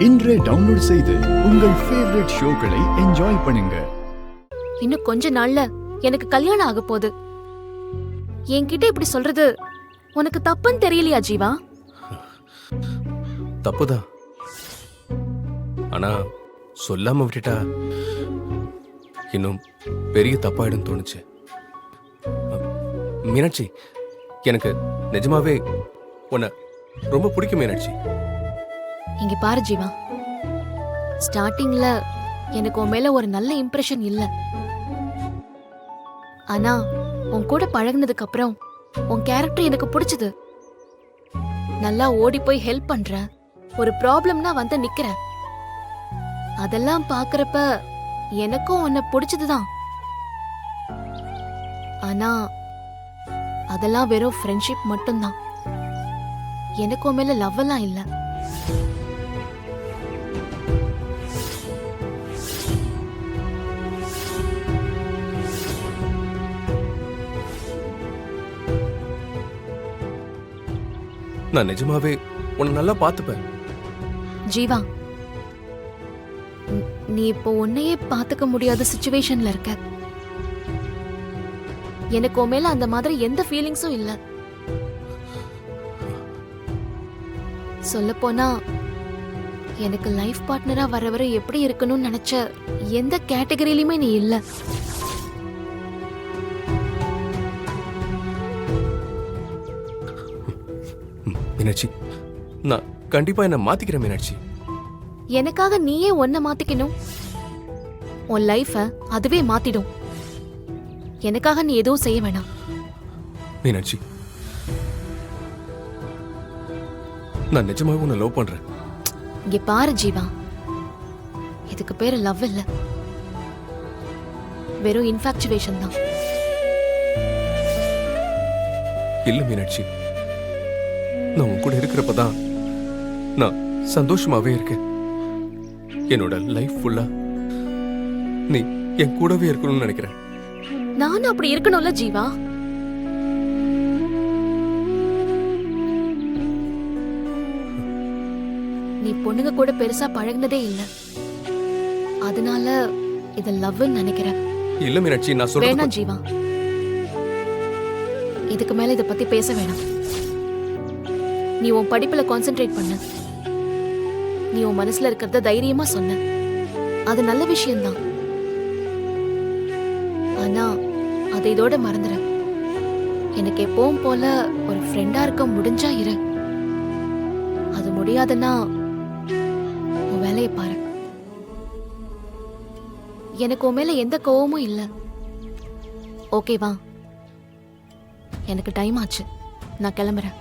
இன்றே டவுன்லோட் செய்து உங்கள் ஃபேவரட் ஷோக்களை என்ஜாய் பண்ணுங்க. இன்னும் கொஞ்ச நாள்ல எனக்கு கல்யாணம் ஆக போகுது. என்கிட்ட இப்படி சொல்றது உனக்கு தப்புன்னு தெரியலையா ஜீவா? தப்புதான். ஆனா சொல்லாம விட்டுட்டா இன்னும் பெரிய தப்பாயிடும் தோணுச்சு. மீனாட்சி, எனக்கு நிஜமாவே உன்னை ரொம்ப பிடிக்கும் மீனாட்சி. இங்க பாரு ஜீவா, ஸ்டார்டிங்ல எனக்கு உன் மேல ஒரு நல்ல இம்ப்ரெஷன் இல்ல. ஆனா உன் கூட பழகுனதுக்கு அப்புறம் உன் கேரக்டர் எனக்கு பிடிச்சது. நல்லா ஓடி போய் ஹெல்ப் பண்ற, ஒரு ப்ராப்ளம்னா வந்து நிக்கிற. அதெல்லாம் பாக்குறப்ப எனக்கும் உன்னை பிடிச்சதுதான். ஆனா அதெல்லாம் வெறும் ஃப்ரெண்ட்ஷிப் மட்டும்தான். எனக்கு உன் மேல லவ் எல்லாம் இல்ல. நான் நிஜமாவே உன்னை நல்லா பார்த்துப்பேன். ஜீவா, நீ இப்போ உன்னையே பாத்துக்க முடியாத சிச்சுவேஷன்ல இருக்க. எனக்கு உன் மேல அந்த மாதிரி எந்த ஃபீலிங்ஸும் இல்ல. சொல்லப்போனா எனக்கு லைஃப் பார்ட்னரா வரவரை எப்படி இருக்கணும்னு நினைச்ச எந்த கேட்டகரியிலுமே நீ இல்ல. மீனாட்சி, நான் கண்டிப்பா என்ன மாத்திக்கிறேன் மீனாட்சி. எனக்காக நீயே உன்னை மாத்திக்கணும். உன் லைஃப அதுவே மாத்திடும். எனக்காக நீ எதுவும் செய்ய வேணாம். மீனாட்சி, நான் நிஜமாவே உன்னை லவ் பண்றேன். இங்க பாரு ஜீவா, இதுக்கு பேரு லவ் இல்ல, வெறும் இன்ஃபாக்சுவேஷன் தான். இல்ல மீனாட்சி, நான் உன் கூட இருக்கிறப்பதான் நான் சந்தோஷமாவே இருக்கேன். என்னோட லைஃப் ஃபுல்லா நீ என் கூடவே இருக்கணும்னு நினைக்கிறேன். நானும் அப்படி இருக்கணும்ல ஜீவா. நீ பொண்ணுங்க கூட பெருசா பழகுனதே இல்ல, அதனால இத லவ்னு நினைக்கிற. இல்ல மீனாட்சி, நான் சொல்றேன். வேணாம் ஜீவா, இதுக்கு மேல இத பத்தி பேச வேணாம். நீ உன் படிப்புல கான்சென்ட்ரேட் பண்ண. நீ உன் மனசுல இருக்கிறத தைரியமா சொன்ன, அது நல்ல விஷயம்தான். ஆனா அதை இதோட மறந்துற. எனக்கு எப்பவும் போல ஒரு ஃப்ரெண்டா இருக்க முடிஞ்சா இரு. அது முடியாதுன்னா உன் வேலையை பாரு. எனக்கு உன் மேல எந்த கோவமும் இல்ல. ஓகேவா? எனக்கு டைம் ஆச்சு, நான் கிளம்புறேன்.